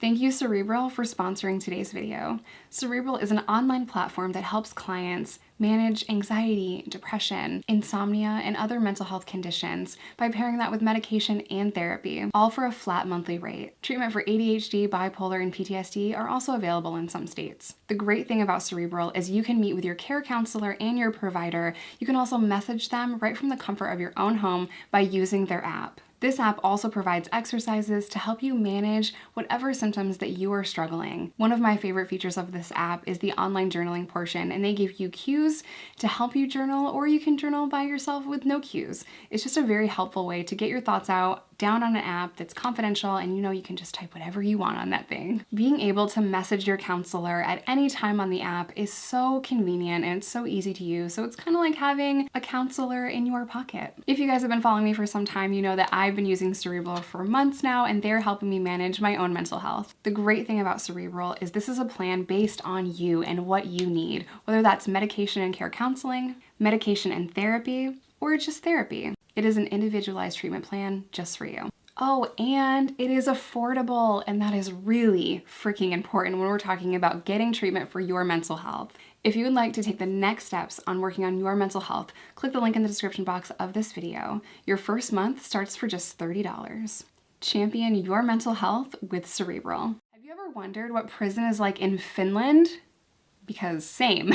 Thank you, Cerebral, for sponsoring today's video. Cerebral is an online platform that helps clients manage anxiety, depression, insomnia, and other mental health conditions by pairing that with medication and therapy, all for a flat monthly rate. Treatment for ADHD, bipolar, and PTSD are also available in some states. The great thing about Cerebral is you can meet with your care counselor and your provider. You can also message them right from the comfort of your own home by using their app. This app also provides exercises to help you manage whatever symptoms that you are struggling. One of my favorite features of this app is the online journaling portion, and they give you cues to help you journal, or you can journal by yourself with no cues. It's just a very helpful way to get your thoughts out down on an app that's confidential, and you can just type whatever you want on that thing. Being able to message your counselor at any time on the app is so convenient and it's so easy to use, so it's kind of like having a counselor in your pocket. If you guys have been following me for some time, you know that I've been using Cerebral for months now, and they're helping me manage my own mental health. The great thing about Cerebral is this is a plan based on you and what you need, whether that's medication and care counseling, medication and therapy, or just therapy. It is an individualized treatment plan just for you. Oh, and it is affordable, and that is really freaking important when we're talking about getting treatment for your mental health. If you would like to take the next steps on working on your mental health, click the link in the description box of this video. Your first month starts for just $30. Champion your mental health with Cerebral. Have you ever wondered what prison is like in Finland? Because same.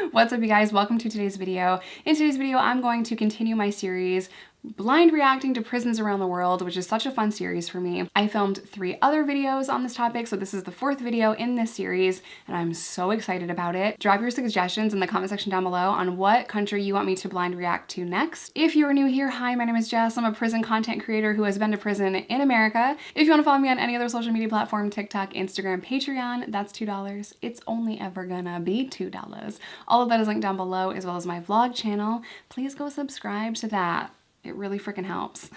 What's up, you guys? Welcome to today's video. In today's video, I'm going to continue my series blind reacting to prisons around the world, which is such a fun series for me. I filmed 3 other videos on this topic, so this is the 4th video in this series, and I'm so excited about it. Drop your suggestions in the comment section down below on what country you want me to blind react to next. If you are new here, hi, my name is Jess. I'm a prison content creator who has been to prison in America. If you want to follow me on any other social media platform, TikTok, Instagram, Patreon, that's $2. It's only ever gonna be $2. All of that is linked down below, as well as my vlog channel. Please go subscribe to that. It really freaking helps.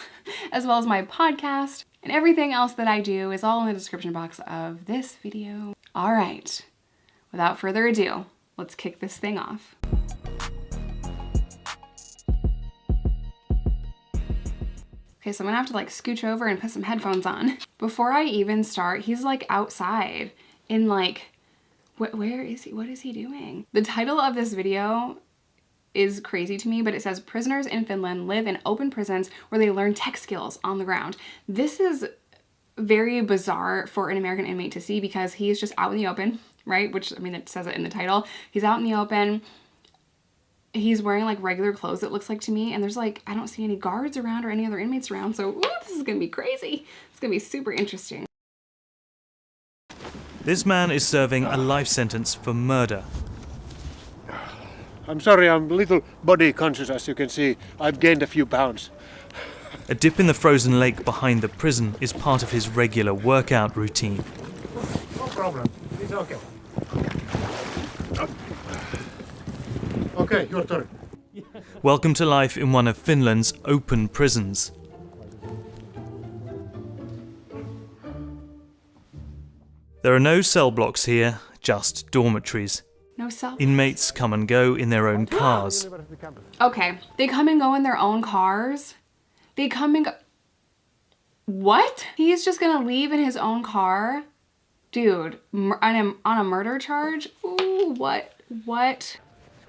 As well as my podcast, and everything else that I do is all in the description box of this video. All right, without further ado, let's kick this thing off. Okay, so I'm gonna have to like scooch over and put some headphones on. Before I even start, he's like outside in like, where is he? What is he doing? The title of this video is crazy to me, but it says prisoners in Finland live in open prisons where they learn tech skills on the ground. This is very bizarre for an American inmate to see because he's just out in the open, right? Which, I mean, it says it in the title. He's out in the open. He's wearing like regular clothes, it looks like to me, and there's like, I don't see any guards around or any other inmates around, so this is gonna be crazy. It's gonna be super interesting. This man is serving a life sentence for murder. I'm sorry, I'm a little body conscious, as you can see. I've gained a few pounds. A dip in the frozen lake behind the prison is part of his regular workout routine. No problem, it's okay. Okay, your turn. Welcome to life in one of Finland's open prisons. There are no cell blocks here, just dormitories. No cell. Inmates come and go in their own cars. Okay, they come and go in their own cars? They come and go... What? He's just gonna leave in his own car? Dude, on a murder charge? Ooh, what?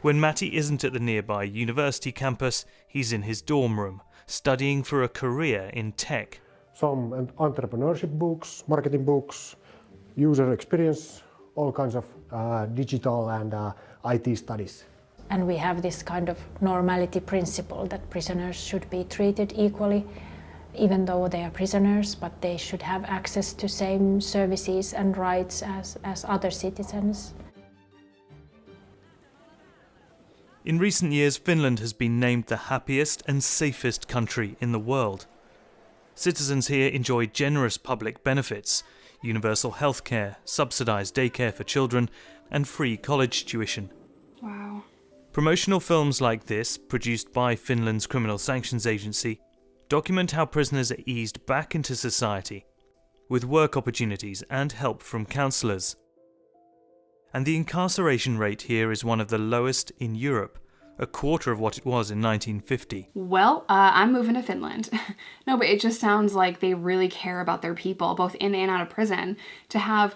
When Matty isn't at the nearby university campus, he's in his dorm room, studying for a career in tech. Some entrepreneurship books, marketing books, user experience, all kinds of digital and IT studies. And we have this kind of normality principle that prisoners should be treated equally, even though they are prisoners, but they should have access to same services and rights as other citizens. In recent years, Finland has been named the happiest and safest country in the world. Citizens here enjoy generous public benefits, universal healthcare, subsidised daycare for children, and free college tuition. Wow. Promotional films like this, produced by Finland's Criminal Sanctions Agency, document how prisoners are eased back into society, with work opportunities and help from counsellors. And the incarceration rate here is one of the lowest in Europe, a quarter of what it was in 1950. Well, I'm moving to Finland. No, but it just sounds like they really care about their people, both in and out of prison, to have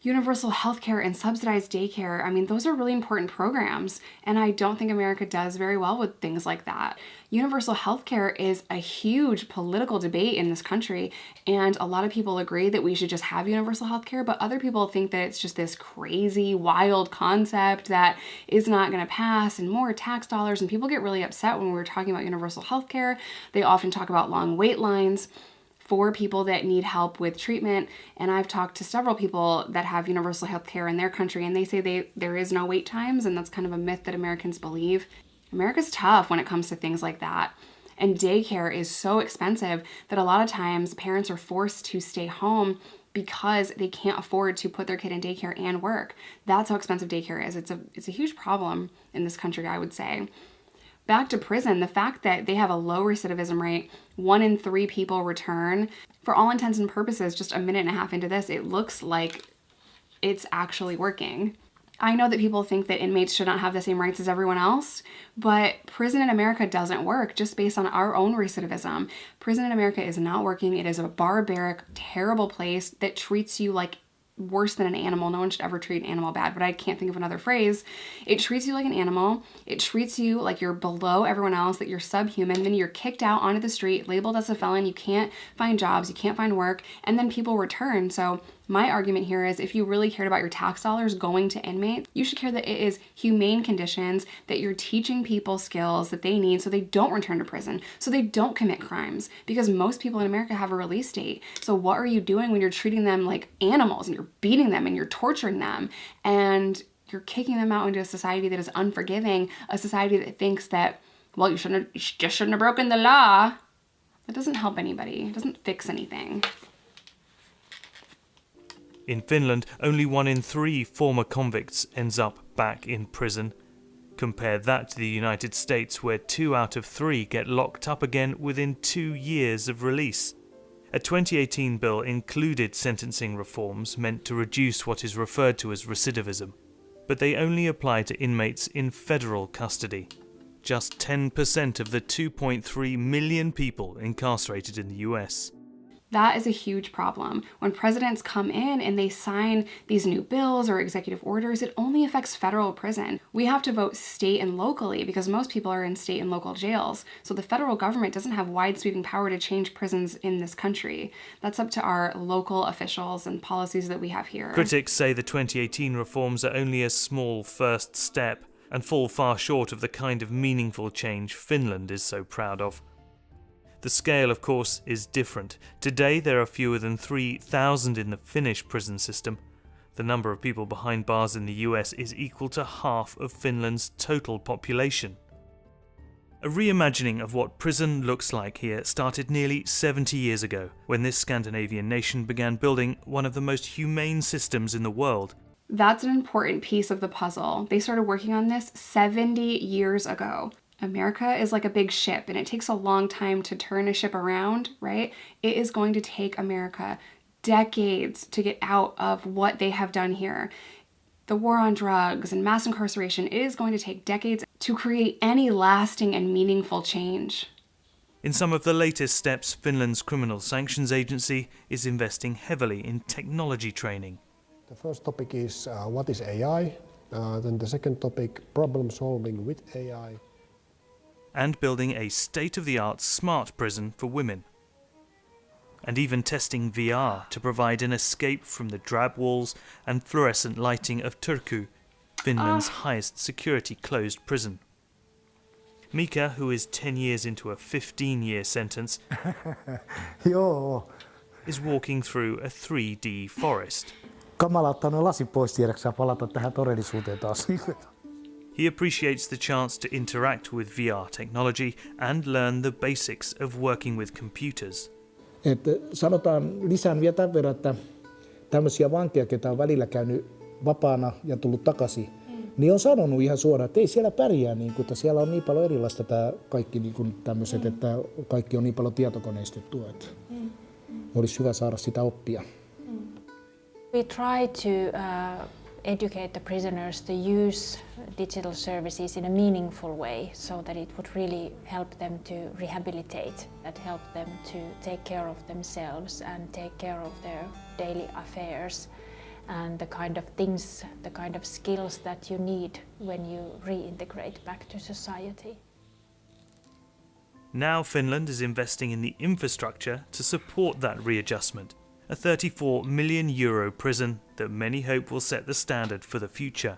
universal healthcare and subsidized daycare. I mean, those are really important programs, and I don't think America does very well with things like that. Universal healthcare is a huge political debate in this country, and a lot of people agree that we should just have universal healthcare, but other people think that it's just this crazy, wild concept that is not going to pass and more tax dollars, and people get really upset when we're talking about universal healthcare. They often talk about long wait lines for people that need help with treatment. And I've talked to several people that have universal health care in their country, and they say there is no wait times, and that's kind of a myth that Americans believe. America's tough when it comes to things like that. And daycare is so expensive that a lot of times parents are forced to stay home because they can't afford to put their kid in daycare and work. That's how expensive daycare is. It's a huge problem in this country, I would say. Back to prison, the fact that they have a low recidivism rate, 1 in 3 people return, for all intents and purposes, just a minute and a half into this, it looks like it's actually working. I know that people think that inmates should not have the same rights as everyone else, but prison in America doesn't work just based on our own recidivism. Prison in America is not working. It is a barbaric, terrible place that treats you like worse than an animal. No one should ever treat an animal bad, but I can't think of another phrase. It treats you like an animal. It treats you like you're below everyone else, that you're subhuman. Then you're kicked out onto the street, labeled as a felon. You can't find jobs, you can't find work, and then people return. So my argument here is if you really cared about your tax dollars going to inmates, you should care that it is humane conditions, that you're teaching people skills that they need so they don't return to prison, so they don't commit crimes, because most people in America have a release date. So what are you doing when you're treating them like animals and you're beating them and you're torturing them and you're kicking them out into a society that is unforgiving, a society that thinks that, well, you just shouldn't have broken the law? That doesn't help anybody. It doesn't fix anything. In Finland, only 1 in 3 former convicts ends up back in prison. Compare that to the United States, where 2 out of 3 get locked up again within 2 years of release. A 2018 bill included sentencing reforms meant to reduce what is referred to as recidivism, but they only apply to inmates in federal custody. Just 10% of the 2.3 million people incarcerated in the US. That is a huge problem. When presidents come in and they sign these new bills or executive orders, it only affects federal prison. We have to vote state and locally because most people are in state and local jails. So the federal government doesn't have wide sweeping power to change prisons in this country. That's up to our local officials and policies that we have here. Critics say the 2018 reforms are only a small first step and fall far short of the kind of meaningful change Finland is so proud of. The scale, of course, is different. Today there are fewer than 3,000 in the Finnish prison system. The number of people behind bars in the US is equal to half of Finland's total population. A reimagining of what prison looks like here started nearly 70 years ago, when this Scandinavian nation began building one of the most humane systems in the world. That's an important piece of the puzzle. They started working on this 70 years ago. America is like a big ship, and it takes a long time to turn a ship around, right? It is going to take America decades to get out of what they have done here. The war on drugs and mass incarceration, it is going to take decades to create any lasting and meaningful change. In some of the latest steps, Finland's Criminal Sanctions Agency is investing heavily in technology training. The first topic is what is AI, then the second topic, problem solving with AI. And building a state-of-the-art smart prison for women. And even testing VR to provide an escape from the drab walls and fluorescent lighting of Turku, Finland's highest security closed prison. Mika, who is 10 years into a 15-year sentence, is walking through a 3D forest. Kamala ottaa nuo lasit pois tiedäksä palata tähän todellisuuteen taas. He appreciates the chance to interact with VR technology and learn the basics of working with computers. Sanotaan lisään vielä tämän verran, että tämmöisiä vankeja, ketä on välillä käynyt vapaana ja tullut takaisin, niin on sanonut ihan suoraan, että ei siellä pärjää, niin kuin, että siellä on niin paljon erilaista tämä kaikki niin kuin tämmöiset, että kaikki on niin paljon tietokoneistettua, että olisi hyvä saada sitä oppia. We try to educate the prisoners to use digital services in a meaningful way so that it would really help them to rehabilitate, that help them to take care of themselves and take care of their daily affairs and the kind of things, the kind of skills that you need when you reintegrate back to society. Now Finland is investing in the infrastructure to support that readjustment. A €34 million prison that many hope will set the standard for the future.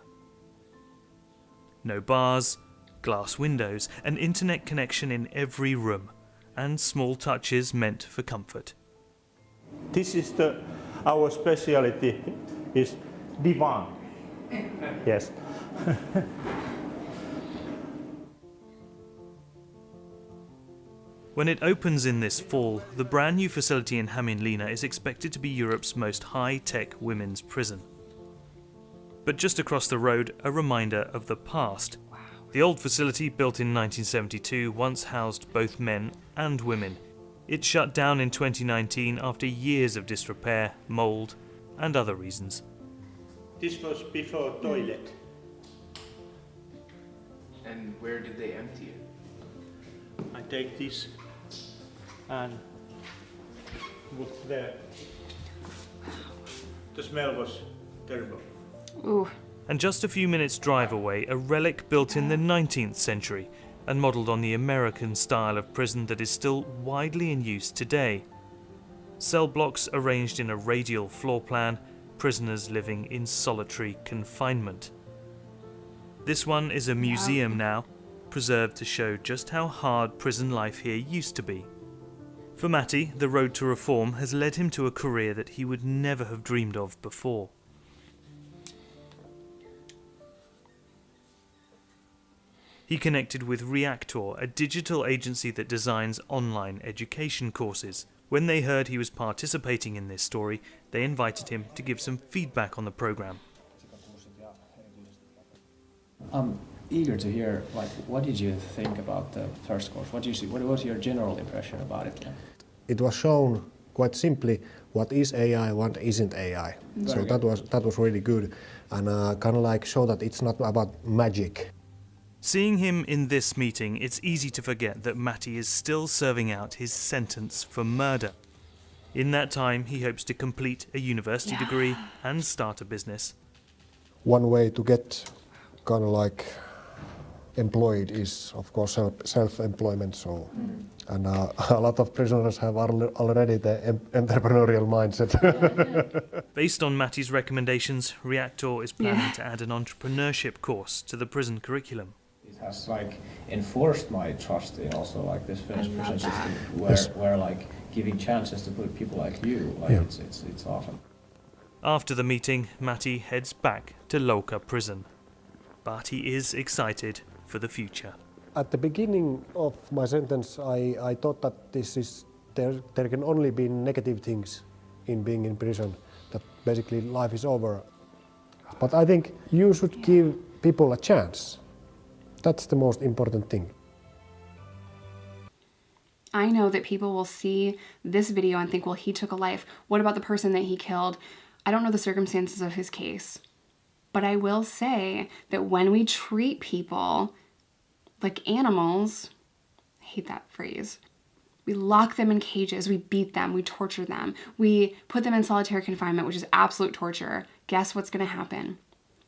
No bars, glass windows, an internet connection in every room, and small touches meant for comfort. This is our specialty is divan. Yes. When it opens in this fall, the brand new facility in Hämeenlinna is expected to be Europe's most high-tech women's prison. But just across the road, a reminder of the past. Wow. The old facility, built in 1972, once housed both men and women. It shut down in 2019 after years of disrepair, mould, and other reasons. This was before toilet. And where did they empty it? I take this and put there. The smell was terrible. Ooh. And just a few minutes' drive away, a relic built in the 19th century and modelled on the American style of prison that is still widely in use today. Cell blocks arranged in a radial floor plan, prisoners living in solitary confinement. This one is a museum now, preserved to show just how hard prison life here used to be. For Matti, the road to reform has led him to a career that he would never have dreamed of before. He connected with Reactor, a digital agency that designs online education courses. When they heard he was participating in this story, they invited him to give some feedback on the program. I'm eager to hear, what did you think about the first course? What was your general impression about it? It was shown quite simply what is AI, what isn't AI. So that was really good, and kind of like show that it's not about magic. Seeing him in this meeting, it's easy to forget that Matti is still serving out his sentence for murder. In that time, he hopes to complete a university degree and start a business. One way to get kind of like employed is, of course, self-employment. So, and a lot of prisoners have already the entrepreneurial mindset. Based on Matti's recommendations, Reactor is planning to add an entrepreneurship course to the prison curriculum. It has enforced my trust in also this Finnish prison system, where giving chances to put people like you, it's awesome. After the meeting, Matti heads back to Louka prison, but he is excited for the future. At the beginning of my sentence, I thought that there can only be negative things in being in prison, that basically life is over. But I think you should give people a chance. That's the most important thing. I know that people will see this video and think, well, he took a life. What about the person that he killed? I don't know the circumstances of his case. But I will say that when we treat people like animals, I hate that phrase, we lock them in cages, we beat them, we torture them, we put them in solitary confinement, which is absolute torture. Guess what's going to happen?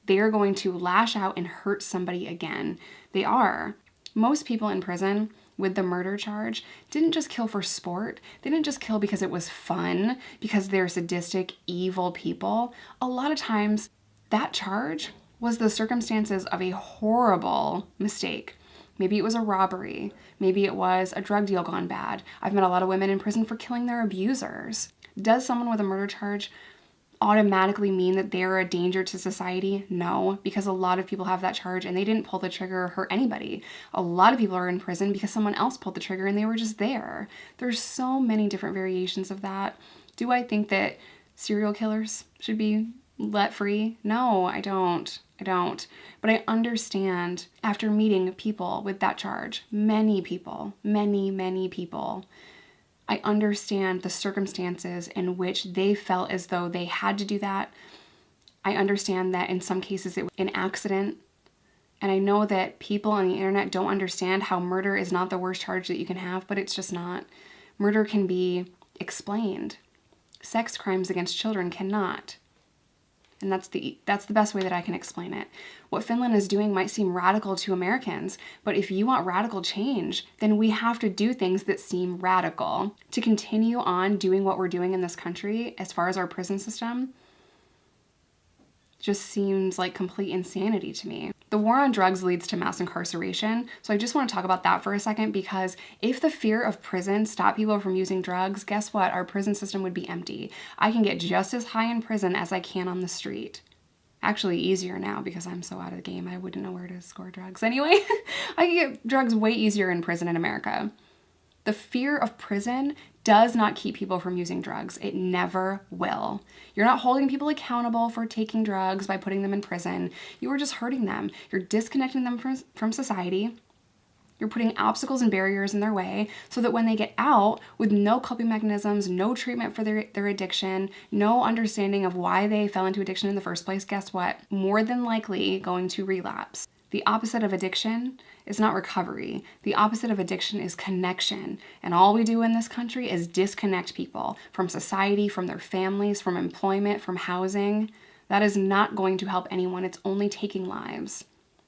They are going to lash out and hurt somebody again. They are. Most people in prison with the murder charge didn't just kill for sport. They didn't just kill because it was fun, because they're sadistic, evil people. A lot of times that charge was the circumstances of a horrible mistake. Maybe it was a robbery. Maybe it was a drug deal gone bad. I've met a lot of women in prison for killing their abusers. Does someone with a murder charge automatically mean that they're a danger to society? No, because a lot of people have that charge and they didn't pull the trigger or hurt anybody. A lot of people are in prison because someone else pulled the trigger and they were just there. There's so many different variations of that. Do I think that serial killers should be let free? No, I don't. But I understand, after meeting people with that charge, many people, many people, I understand the circumstances in which they felt as though they had to do that. I understand that in some cases it was an accident. And I know that people on the internet don't understand how murder is not the worst charge that you can have, but it's just not. Murder can be explained. Sex crimes against children cannot. And that's the best way that I can explain it. What Finland is doing might seem radical to Americans, but if you want radical change, then we have to do things that seem radical. To continue on doing what we're doing in this country, as far as our prison system, just seems like complete insanity to me. The war on drugs leads to mass incarceration, so I just want to talk about that for a second, because if the fear of prison stopped people from using drugs, guess what? Our prison system would be empty. I can get just as high in prison as I can on the street. Actually easier now because I'm so out of the game, I wouldn't know where to score drugs. Anyway, I can get drugs way easier in prison in America. The fear of prison does not keep people from using drugs. It never will. You're not holding people accountable for taking drugs by putting them in prison. You are just hurting them. You're disconnecting them from society. You're putting obstacles and barriers in their way so that when they get out with no coping mechanisms, no treatment for their addiction, no understanding of why they fell into addiction in the first place, guess what? More than likely going to relapse. The opposite of addiction is not recovery. The opposite of addiction is connection. And all we do in this country is disconnect people from society, from their families, from employment, from housing. That is not going to help anyone. It's only taking lives.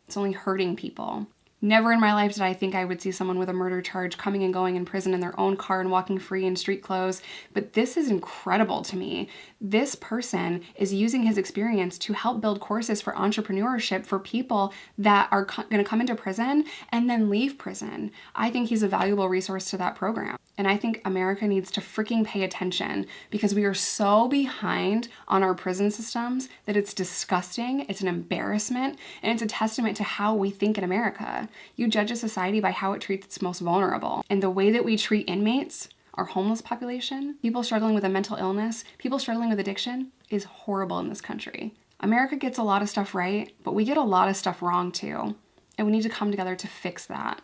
It's only hurting people. Never in my life did I think I would see someone with a murder charge coming and going in prison in their own car and walking free in street clothes, but this is incredible to me. This person is using his experience to help build courses for entrepreneurship for people that are going to come into prison and then leave prison. I think he's a valuable resource to that program. And I think America needs to freaking pay attention, because we are so behind on our prison systems that it's disgusting, it's an embarrassment, and it's a testament to how we think in America. You judge a society by how it treats its most vulnerable. And the way that we treat inmates, our homeless population, people struggling with a mental illness, people struggling with addiction, is horrible in this country. America gets a lot of stuff right, but we get a lot of stuff wrong too. And we need to come together to fix that.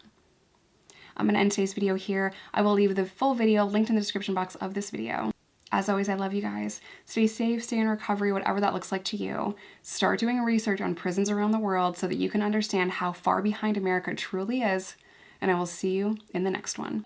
I'm going to end today's video here. I will leave the full video linked in the description box of this video. As always, I love you guys. Stay safe, stay in recovery, whatever that looks like to you. Start doing research on prisons around the world so that you can understand how far behind America truly is. And I will see you in the next one.